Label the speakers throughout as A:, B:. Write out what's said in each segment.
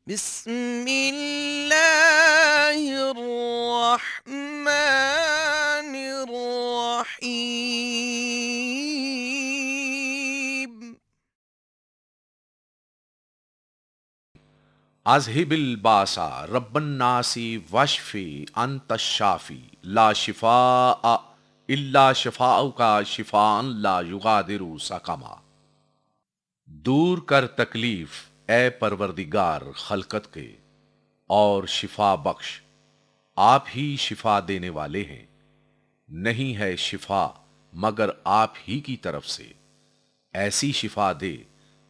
A: بسم اللہ الرحمن الرحیم.
B: اذهب الباس رب الناس واشفی انت الشافی لا شفاء الا شفاءک شفاء لا یغادر سقما. دور کر تکلیف اے پروردگار خلقت کے، اور شفا بخش، آپ ہی شفا دینے والے ہیں، نہیں ہے شفا مگر آپ ہی کی طرف سے، ایسی شفا دے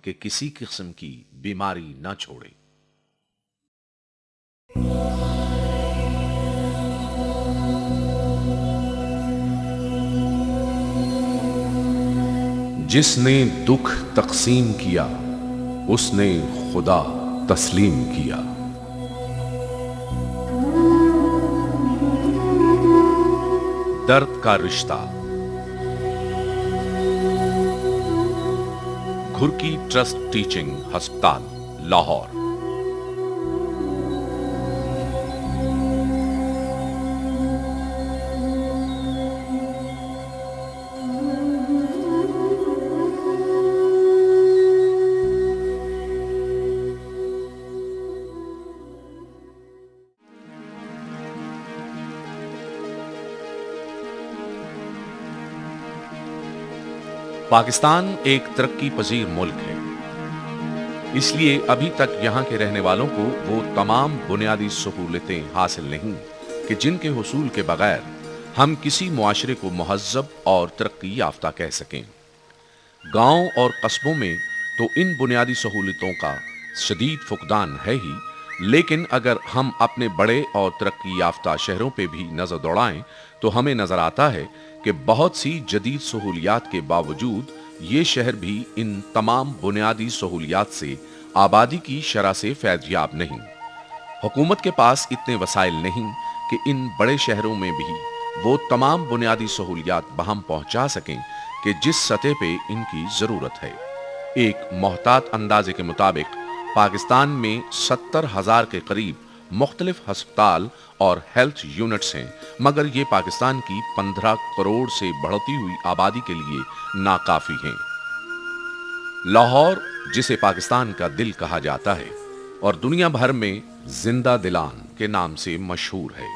B: کہ کسی قسم کی بیماری نہ چھوڑے۔ جس نے دکھ تقسیم کیا اس نے خدا تسلیم کیا۔ درد کا رشتہ، گھرکی ٹرسٹ ٹیچنگ ہسپتال، لاہور۔ پاکستان ایک ترقی پذیر ملک ہے، اس لیے ابھی تک یہاں کے رہنے والوں کو وہ تمام بنیادی سہولتیں حاصل نہیں کہ جن کے حصول کے بغیر ہم کسی معاشرے کو مہذب اور ترقی یافتہ کہہ سکیں۔ گاؤں اور قصبوں میں تو ان بنیادی سہولتوں کا شدید فقدان ہے ہی، لیکن اگر ہم اپنے بڑے اور ترقی یافتہ شہروں پہ بھی نظر دوڑائیں تو ہمیں نظر آتا ہے کہ بہت سی جدید سہولیات کے باوجود یہ شہر بھی ان تمام بنیادی سہولیات سے آبادی کی شرح سے فیض یاب نہیں۔ حکومت کے پاس اتنے وسائل نہیں کہ ان بڑے شہروں میں بھی وہ تمام بنیادی سہولیات بہم پہنچا سکیں کہ جس سطح پہ ان کی ضرورت ہے۔ ایک محتاط اندازے کے مطابق پاکستان میں 70,000 کے قریب مختلف ہسپتال اور ہیلتھ یونٹس ہیں، مگر یہ پاکستان کی 15 کروڑ سے بڑھتی ہوئی آبادی کے لیے ناکافی ہیں۔ لاہور، جسے پاکستان کا دل کہا جاتا ہے اور دنیا بھر میں زندہ دلان کے نام سے مشہور ہے،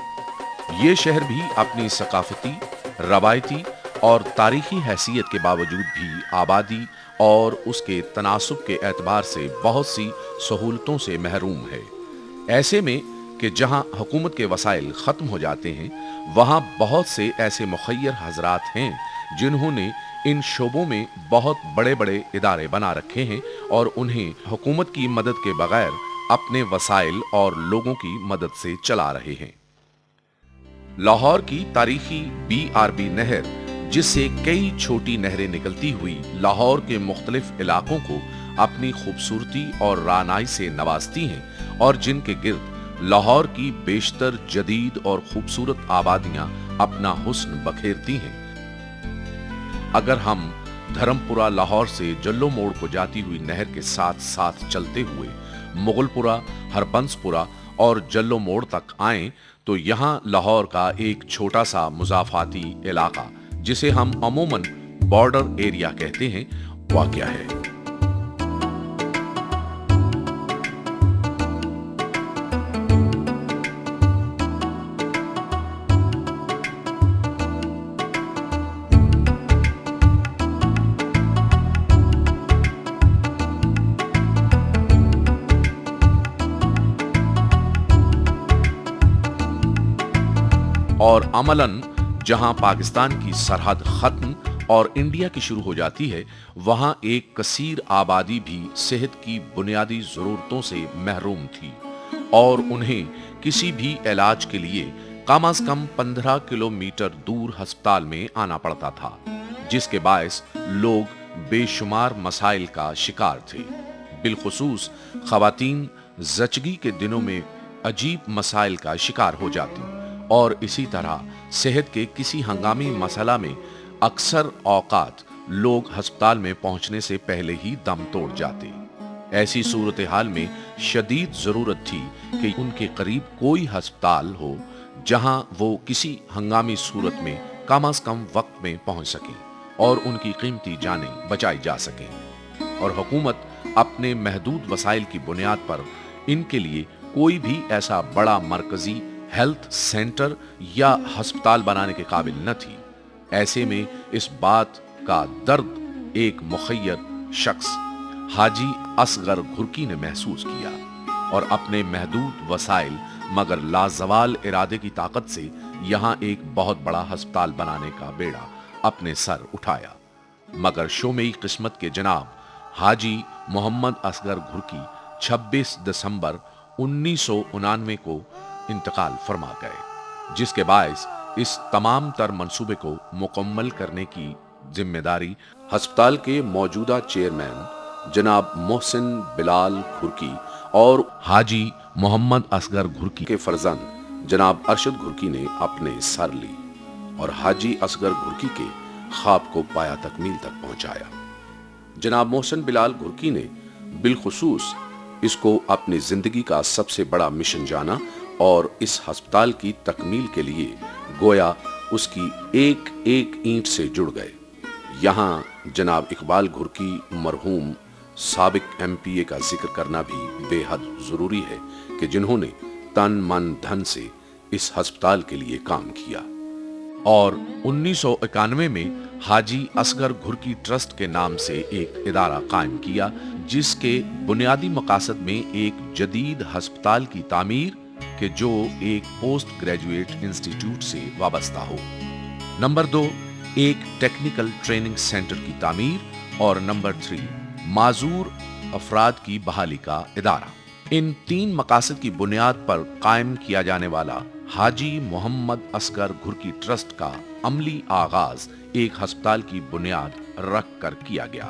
B: یہ شہر بھی اپنی ثقافتی، روایتی اور تاریخی حیثیت کے باوجود بھی آبادی اور اس کے تناسب کے اعتبار سے بہت سی سہولتوں سے محروم ہے۔ ایسے میں کہ جہاں حکومت کے وسائل ختم ہو جاتے ہیں، وہاں بہت سے ایسے مخیر حضرات ہیں جنہوں نے ان شعبوں میں بہت بڑے بڑے ادارے بنا رکھے ہیں اور انہیں حکومت کی مدد کے بغیر اپنے وسائل اور لوگوں کی مدد سے چلا رہے ہیں۔ لاہور کی تاریخی BRB نہر، جس سے کئی چھوٹی نہریں نکلتی ہوئی لاہور کے مختلف علاقوں کو اپنی خوبصورتی اور رعنائی سے نوازتی ہیں اور جن کے گرد لاہور کی بیشتر جدید اور خوبصورت آبادیاں اپنا حسن بکھیرتی ہیں۔ اگر ہم دھرمپورہ لاہور سے جلو موڑ کو جاتی ہوئی نہر کے ساتھ ساتھ چلتے ہوئے مغل پورہ، ہربنس پورہ اور جلو موڑ تک آئیں تو یہاں لاہور کا ایک چھوٹا سا مضافاتی علاقہ، جسے ہم عموماً بارڈر ایریا کہتے ہیں، واقع ہے۔ اور عملاً جہاں پاکستان کی سرحد ختم اور انڈیا کی شروع ہو جاتی ہے، وہاں ایک کثیر آبادی بھی صحت کی بنیادی ضرورتوں سے محروم تھی اور انہیں کسی بھی علاج کے لیے کم از کم 15 کلومیٹر دور ہسپتال میں آنا پڑتا تھا، جس کے باعث لوگ بے شمار مسائل کا شکار تھے۔ بالخصوص خواتین زچگی کے دنوں میں عجیب مسائل کا شکار ہو جاتی اور اسی طرح صحت کے کسی ہنگامی مسئلہ میں اکثر اوقات لوگ ہسپتال میں پہنچنے سے پہلے ہی دم توڑ جاتے۔ ایسی صورتحال میں شدید ضرورت تھی کہ ان کے قریب کوئی ہسپتال ہو جہاں وہ کسی ہنگامی صورت میں کم از کم وقت میں پہنچ سکیں اور ان کی قیمتی جانیں بچائی جا سکیں، اور حکومت اپنے محدود وسائل کی بنیاد پر ان کے لیے کوئی بھی ایسا بڑا مرکزی ہیلتھ سینٹر یا ہسپتال بنانے کے قابل نہ تھی۔ ایسے میں اس بات کا درد ایک مخیر شخص حاجی اصغر گھرکی نے محسوس کیا اور اپنے محدود وسائل مگر لازوال ارادے کی طاقت سے یہاں ایک بہت بڑا ہسپتال بنانے کا بیڑا اپنے سر اٹھایا۔ مگر شومیئی قسمت کے جناب حاجی محمد اصغر گھرکی 26 دسمبر 1999 کو انتقال فرما گئے، جس کے باعث اس تمام تر منصوبے کو مکمل کرنے کی ذمہ داری ہسپتال کے موجودہ چیئرمین جناب محسن بلال گھرکی اور حاجی محمد اصغر گھرکی کے فرزند جناب ارشد گھرکی نے اپنے سر لی اور حاجی اصغر گھرکی کے خواب کو پایا تکمیل تک پہنچایا۔ جناب محسن بلال گھرکی نے بالخصوص اس کو اپنی زندگی کا سب سے بڑا مشن جانا اور اس ہسپتال کی تکمیل کے لیے گویا اس کی ایک ایک اینٹ سے جڑ گئے۔ یہاں جناب اقبال گھرکی مرحوم سابق MP کا ذکر کرنا بھی بے حد ضروری ہے کہ جنہوں نے تن من دھن سے اس ہسپتال کے لیے کام کیا اور 1991 میں حاجی اصغر گھرکی ٹرسٹ کے نام سے ایک ادارہ قائم کیا، جس کے بنیادی مقاصد میں ایک جدید ہسپتال کی تعمیر کہ جو ایک پوسٹ گریجویٹ انسٹیٹیوٹ سے وابستہ ہو، نمبر 2 ایک ٹیکنیکل ٹریننگ سینٹر کی تعمیر اور نمبر 3 معذور افراد کی بحالی کا ادارہ۔ ان 3 مقاصد کی بنیاد پر قائم کیا جانے والا حاجی محمد اصغر گھرکی ٹرسٹ کا عملی آغاز ایک ہسپتال کی بنیاد رکھ کر کیا گیا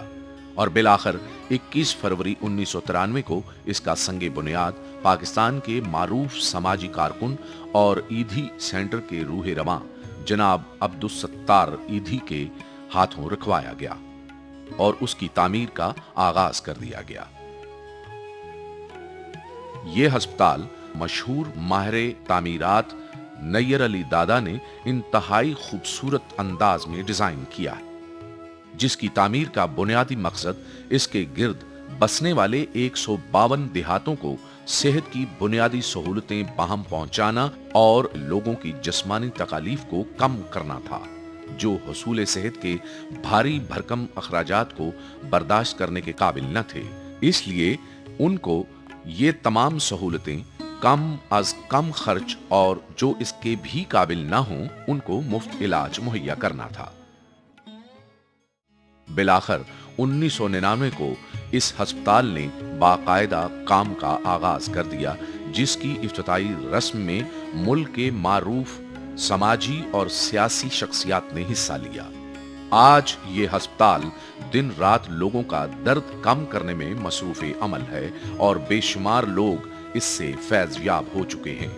B: اور بالآخر 21 فروری 1993 کو اس کا سنگ بنیاد پاکستان کے معروف سماجی کارکن اور ایدھی سینٹر کے روح رواں جناب عبدالستار ایدھی کے ہاتھوں رکھوایا گیا اور اس کی تعمیر کا آغاز کر دیا گیا۔ یہ ہسپتال مشہور ماہر تعمیرات نیر علی دادا نے انتہائی خوبصورت انداز میں ڈیزائن کیا ہے، جس کی تعمیر کا بنیادی مقصد اس کے گرد بسنے والے 152 دیہاتوں کو صحت کی بنیادی سہولتیں باہم پہنچانا اور لوگوں کی جسمانی تکالیف کو کم کرنا تھا، جو حصول صحت کے بھاری بھرکم اخراجات کو برداشت کرنے کے قابل نہ تھے۔ اس لیے ان کو یہ تمام سہولتیں کم از کم خرچ اور جو اس کے بھی قابل نہ ہوں ان کو مفت علاج مہیا کرنا تھا۔ بالآخر 1999 کو اس ہسپتال نے باقاعدہ کام کا آغاز کر دیا، جس کی افتتاحی رسم میں ملک کے معروف سماجی اور سیاسی شخصیات نے حصہ لیا۔ آج یہ ہسپتال دن رات لوگوں کا درد کم کرنے میں مصروف عمل ہے اور بے شمار لوگ اس سے فیض یاب ہو چکے ہیں۔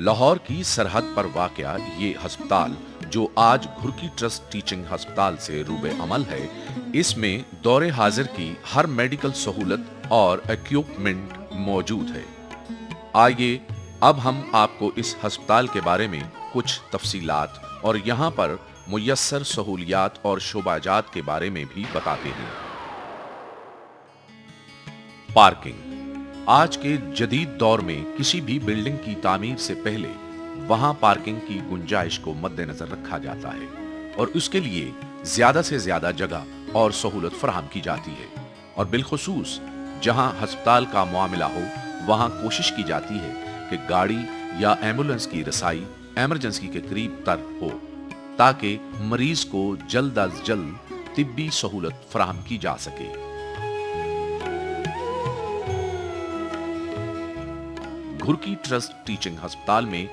B: لاہور کی سرحد پر واقع یہ ہسپتال جو آج گھرکی ٹرسٹ ٹیچنگ ہسپتال سے روبے عمل ہے، اس میں دور حاضر کی ہر میڈیکل سہولت اور ایکوپمنٹ موجود ہے۔ آئیے اب ہم آپ کو اس ہسپتال کے بارے میں کچھ تفصیلات اور یہاں پر میسر سہولیات اور شعبہ جات کے بارے میں بھی بتاتے ہیں۔ پارکنگ۔ آج کے جدید دور میں کسی بھی بلڈنگ کی تعمیر سے پہلے وہاں پارکنگ کی گنجائش کو مد نظر رکھا جاتا ہے اور اس کے لیے زیادہ سے زیادہ جگہ اور سہولت فراہم کی جاتی ہے، اور بالخصوص جہاں ہسپتال کا معاملہ ہو وہاں کوشش کی جاتی ہے کہ گاڑی یا ایمبولنس کی رسائی ایمرجنسی کے قریب تر ہو تاکہ مریض کو جلد از جلد طبی سہولت فراہم کی جا سکے۔ گھرکی ٹرسٹ ٹیچنگ ہسپتال میں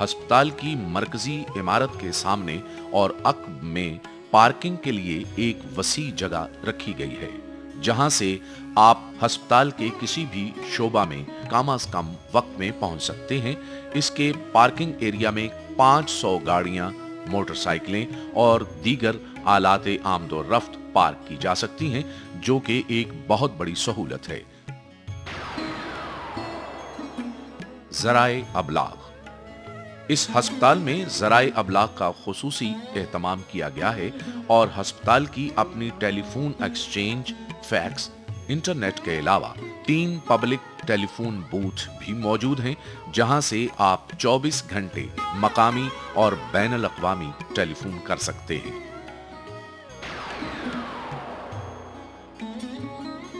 B: ہسپتال کی مرکزی عمارت کے سامنے اور عقب میں پارکنگ کے لیے ایک وسیع جگہ رکھی گئی ہے، جہاں سے آپ ہسپتال کے کسی بھی شعبہ میں کم از کم وقت میں پہنچ سکتے ہیں۔ اس کے پارکنگ ایریا میں 500 گاڑیاں، موٹر سائیکلیں اور دیگر آلات آمد و رفت پارک کی جا سکتی ہیں، جو کہ ایک بہت بڑی سہولت ہے۔ ذرائع ابلاغ۔ اس ہسپتال میں ذرائع ابلاغ کا خصوصی اہتمام کیا گیا ہے اور ہسپتال کی اپنی ٹیلی فون ایکسچینج، فیکس، انٹرنیٹ کے علاوہ 3 پبلک ٹیلی فون بوتھ بھی موجود ہیں، جہاں سے آپ 24 گھنٹے مقامی اور بین الاقوامی ٹیلی فون کر سکتے ہیں۔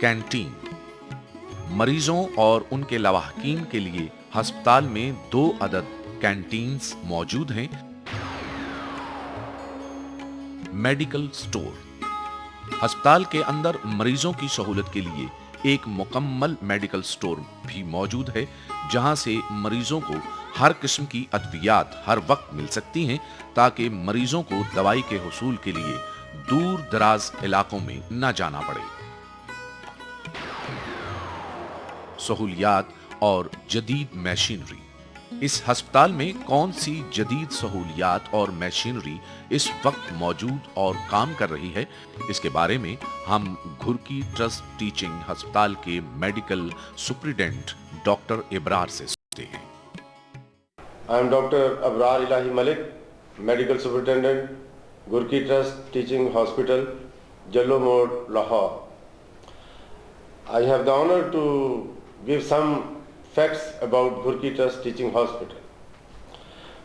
B: کینٹین۔ مریضوں اور ان کے لواحقین کے لیے ہسپتال میں 2 عدد کینٹینز موجود ہیں۔ Medical store. ہسپتال کے اندر مریضوں کی سہولت کے لیے ایک مکمل میڈیکل سٹور بھی موجود ہے، جہاں سے مریضوں کو ہر قسم کی ادویات ہر وقت مل سکتی ہیں تاکہ مریضوں کو دوائی کے حصول کے لیے دور دراز علاقوں میں نہ جانا پڑے۔ سہولیات اور جدید میشینری۔ اس ہسپتال میں کون سی جدید سہولیات اور میشینری اس وقت موجود اور کام کر رہی ہے، اس کے بارے میں ہم گھرکی ٹرسٹ ٹیچنگ ہسپتال کے میڈیکل سپرنٹینڈنٹ ڈاکٹر ابرار سے سنتے ہیں۔
C: I am Dr. Abrar Ilahi Malik, Medical Superintendent, Gurki Trust Teaching Hospital, Jallo Mode, Lahore. I have the honor to give some facts about Gurki Trust Teaching Hospital.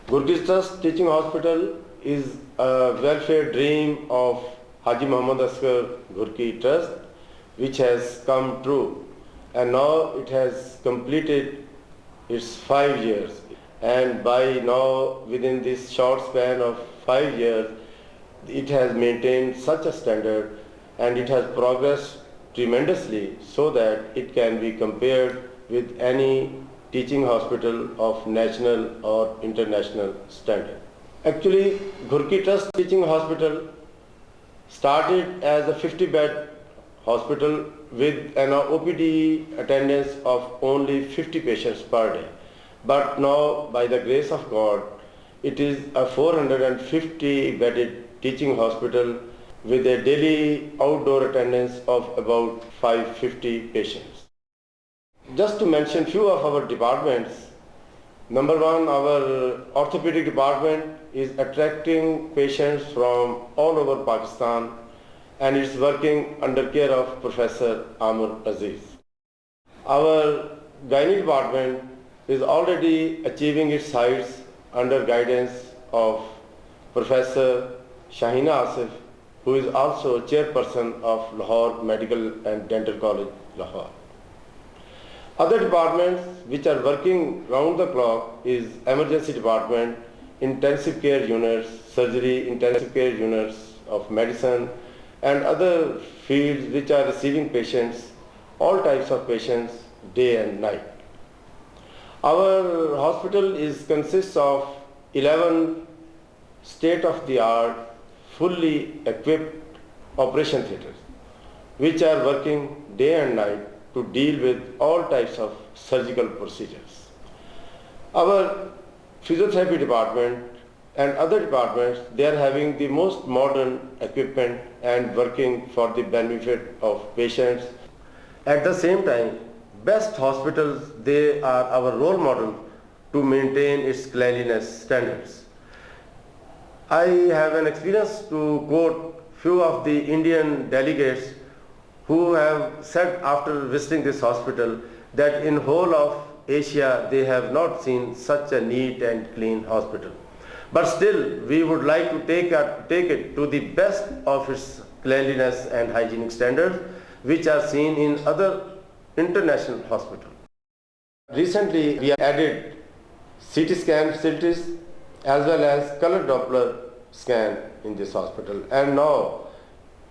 C: Gurki Trust Teaching Hospital is a welfare dream of Haji Muhammad Asghar Gurki Trust, which has come true, and now it has completed its 5 years. And by now, within this short span of 5 years, it has maintained such a standard and it has progressed tremendously so that it can be compared with any teaching hospital of national or international standard. Actually, Gurki Trust Teaching Hospital started as a 50-bed hospital with an OPD attendance of only 50 patients per day. But now, by the grace of God, it is a 450-bedded teaching hospital with a daily outdoor attendance of about 550 patients. Just to mention few of our departments, number 1, our orthopedic department is attracting patients from all over Pakistan and it's working under care of Professor Amr Aziz. Our gynae department is already achieving its heights under guidance of Professor Shahina Asif, who is also chairperson of Lahore Medical and Dental College, Lahore. Other departments which are working round the clock is emergency department, intensive care units, surgery, intensive care units of medicine, and other fields which are receiving patients, all types of patients, day and night. Our hospital consists of 11 state-of-the-art, fully equipped operation theaters, which are working day and night to deal with all types of surgical procedures. Our physiotherapy department and other departments, they are having the most modern equipment and working for the benefit of patients. At the same time, best hospitals, they are our role model to maintain its cleanliness standards. I have an experience to quote few of the Indian delegates who have said after visiting this hospital that in whole of Asia they have not seen such a neat and clean hospital. But still we would like to take it to the best of its cleanliness and hygienic standards which are seen in other international hospital. Recently we added CT scan facilities as well as color Doppler scan in this hospital. And now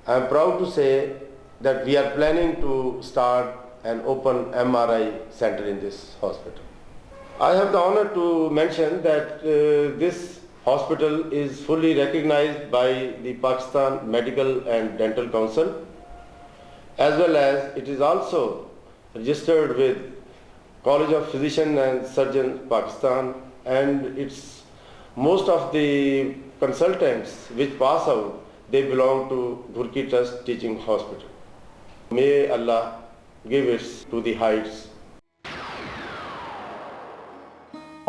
C: I am proud to say that we are planning to start an open MRI center in this hospital. I have the honor to mention that this hospital is fully recognized by the Pakistan Medical and Dental Council, as well as it is also registered with College of Physicians and Surgeons Pakistan, and it's most of the consultants which pass out, they belong to Ghurki Trust Teaching Hospital. May Allah give it to the heights.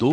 B: 2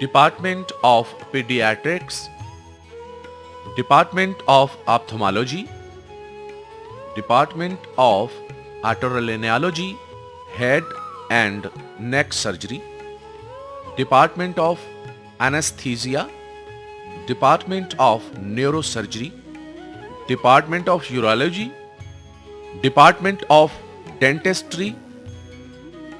B: Department of Pediatrics, Department of Ophthalmology, Department of Otolaryngology, Head and Neck Surgery, Department of Anesthesia, Department of Neurosurgery, Department of Urology, Department of Dentistry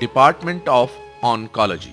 B: Department of Oncology.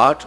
B: 8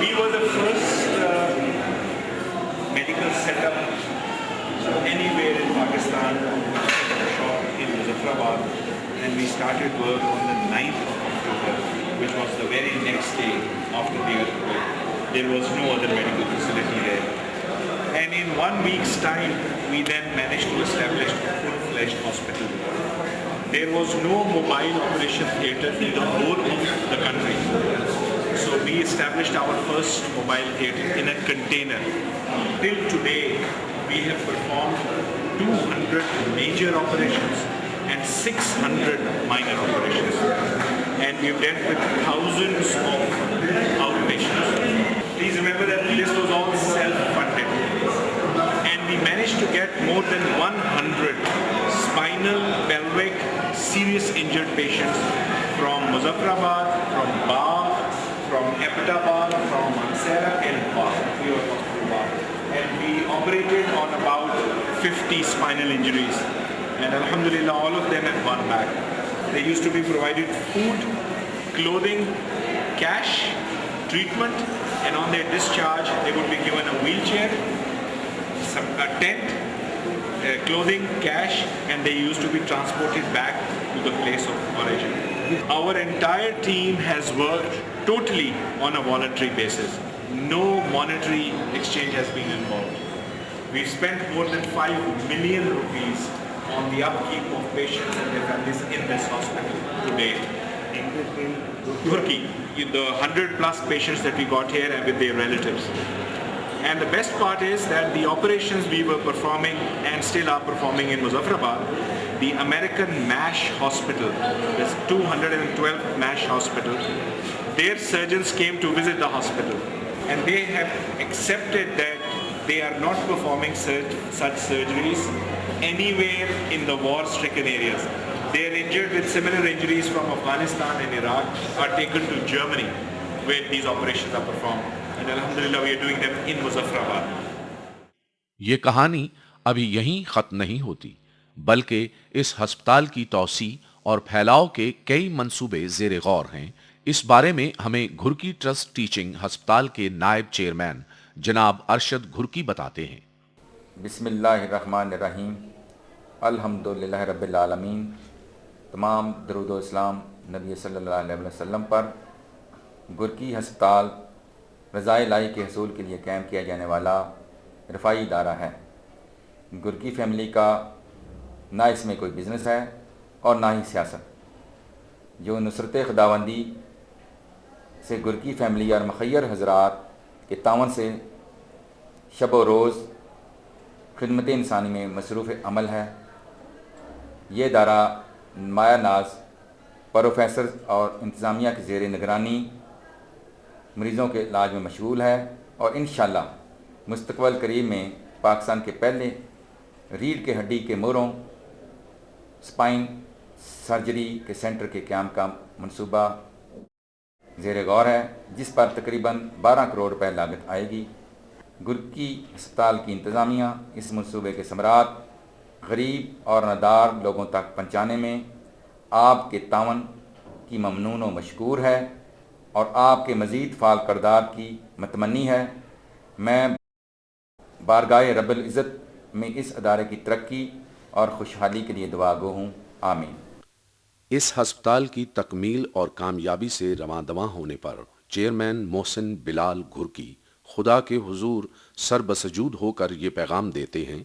D: We were the first medical setup anywhere in Pakistan, shop in Muzaffarabad, and we started work on the 9th of October, which was the very next day after the earthquake. There was no other medical facility there. And in 1 week's time, we then managed to establish a full-fledged hospital. There was no mobile operation theatre in the whole of the country. So we established our first mobile theatre in a container. Till today, we have performed 200 major operations and 600 minor operations. And we've dealt with thousands of outpatients. Please remember that this was all self-funded. And we managed to get more than 100 spinal, pelvic, serious injured patients from Muzaffarabad, from Bath, from Abbottabad, from Mansehra and Bath. And we operated on about 50 spinal injuries. And Alhamdulillah, all of them have gone back. They used to be provided food, clothing, cash, treatment, and on their discharge, they would be given a wheelchair, a tent, clothing, cash, and they used to be transported back to the place of origin. Our entire team has worked totally on a voluntary basis. No monetary exchange has been involved. We've spent more than 5 million rupees on the upkeep of patients and their families in this hospital to date. Turkey, the 100 plus patients that we got here and with their relatives. And the best part is that the operations we were performing and still are performing in Muzaffarabad, the American MASH hospital, this 212th MASH hospital, their surgeons came to visit the hospital and they have accepted that they are not performing such surgeries anywhere in the war-stricken areas. They are injured with similar injuries from Afghanistan and Iraq are taken to Germany where these operations are performed. And alhamdulillah we are doing them in Muzaffarabad.
B: یہ کہانی ابھی یہیں ختم نہیں ہوتی بلکہ اس ہسپتال کی توسیع اور پھیلاؤ کے کئی منصوبے زیر غور ہیں۔ اس بارے میں ہمیں گھرکی ٹرسٹ ٹیچنگ ہسپتال کے نائب چیئرمین جناب ارشد گھرکی بتاتے ہیں۔
E: بسم اللہ الرحمن الرحیم، الحمدللہ رب العالمین۔ تمام درود و اسلام نبی صلی اللہ علیہ وسلم پر۔ گھرکی ہسپتال رضائے الہی کے حصول کے لیے قائم کیا جانے والا رفاعی ادارہ ہے۔ گھرکی فیملی کا نہ اس میں کوئی بزنس ہے اور نہ ہی سیاست، جو نصرت خداوندی سے گھرکی فیملی اور مخیر حضرات کے تعاون سے شب و روز خدمت انسانی میں مصروف عمل ہے۔ یہ ادارہ مایہ ناز پروفیسر اور انتظامیہ کے زیر نگرانی مریضوں کے علاج میں مشغول ہے اور انشاءاللہ مستقبل قریب میں پاکستان کے پہلے ریڑھ کے ہڈی کے موڑوں سپائن سرجری کے سینٹر کے قیام کا منصوبہ زیر غور ہے، جس پر تقریباً 12 کروڑ روپے لاگت آئے گی۔ گھرکی ہسپتال کی انتظامیہ اس منصوبے کے ثمرات غریب اور نادار لوگوں تک پہنچانے میں آپ کے تعاون کی ممنون و مشکور ہے اور آپ کے مزید فعال کردار کی متمنی ہے۔ میں بارگاہ رب العزت میں اس ادارے کی ترقی اور خوشحالی کے لیے دعا گو ہوں، آمین۔
B: اس ہسپتال کی تکمیل اور کامیابی سے رواں دواں ہونے پر چیئرمین محسن بلال گھرکی خدا کے حضور سر بسجود ہو کر یہ پیغام دیتے ہیں: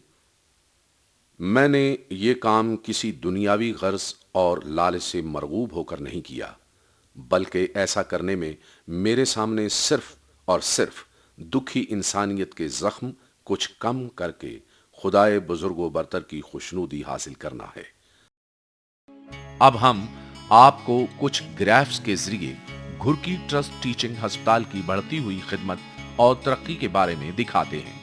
B: میں نے یہ کام کسی دنیاوی غرض اور لالچ سے مرغوب ہو کر نہیں کیا، بلکہ ایسا کرنے میں میرے سامنے صرف اور صرف دکھی انسانیت کے زخم کچھ کم کر کے خدائے بزرگ و برتر کی خوشنودی حاصل کرنا ہے۔ اب ہم آپ کو کچھ گرافس کے ذریعے گھرکی ٹرسٹ ٹیچنگ ہسپتال کی بڑھتی ہوئی خدمت اور ترقی کے بارے میں دکھاتے ہیں۔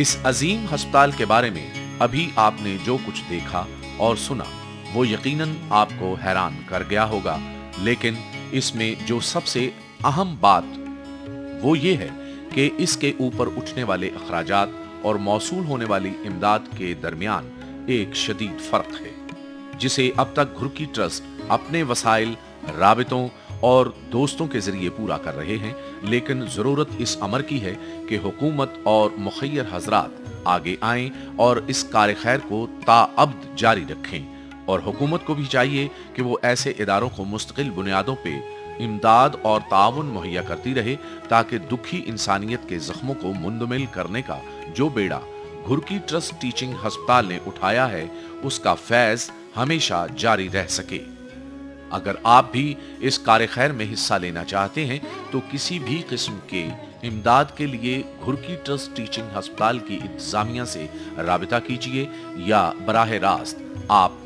B: اس عظیم ہسپتال کے بارے میں ابھی آپ نے جو کچھ دیکھا اور سنا وہ یقیناً آپ کو حیران کر گیا ہوگا، لیکن اس میں جو سب سے اہم بات وہ یہ ہے کہ اس کے اوپر اٹھنے والے اخراجات اور موصول ہونے والی امداد کے درمیان ایک شدید فرق ہے، جسے اب تک گھرکی ٹرسٹ اپنے وسائل، رابطوں اور دوستوں کے ذریعے پورا کر رہے ہیں، لیکن ضرورت اس امر کی ہے کہ حکومت اور مخیر حضرات آگے آئیں اور اس کار خیر کو تاابد جاری رکھیں، اور حکومت کو بھی چاہیے کہ وہ ایسے اداروں کو مستقل بنیادوں پہ امداد اور تعاون مہیا کرتی رہے تاکہ دکھی انسانیت کے زخموں کو مندمل کرنے کا جو بیڑا گھرکی ٹرسٹ ٹیچنگ ہسپتال نے اٹھایا ہے اس کا فیض ہمیشہ جاری رہ سکے۔ اگر آپ بھی اس کار خیر میں حصہ لینا چاہتے ہیں تو کسی بھی قسم کے امداد کے لیے گھرکی ٹرسٹ ٹیچنگ ہسپتال کی انتظامیہ سے رابطہ کیجیے، یا براہ راست آپ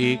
B: 1,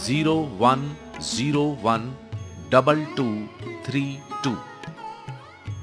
B: 01012232।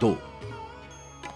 B: 2,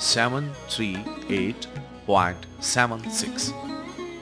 B: 738.76।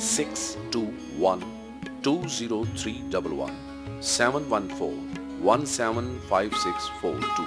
B: 62120311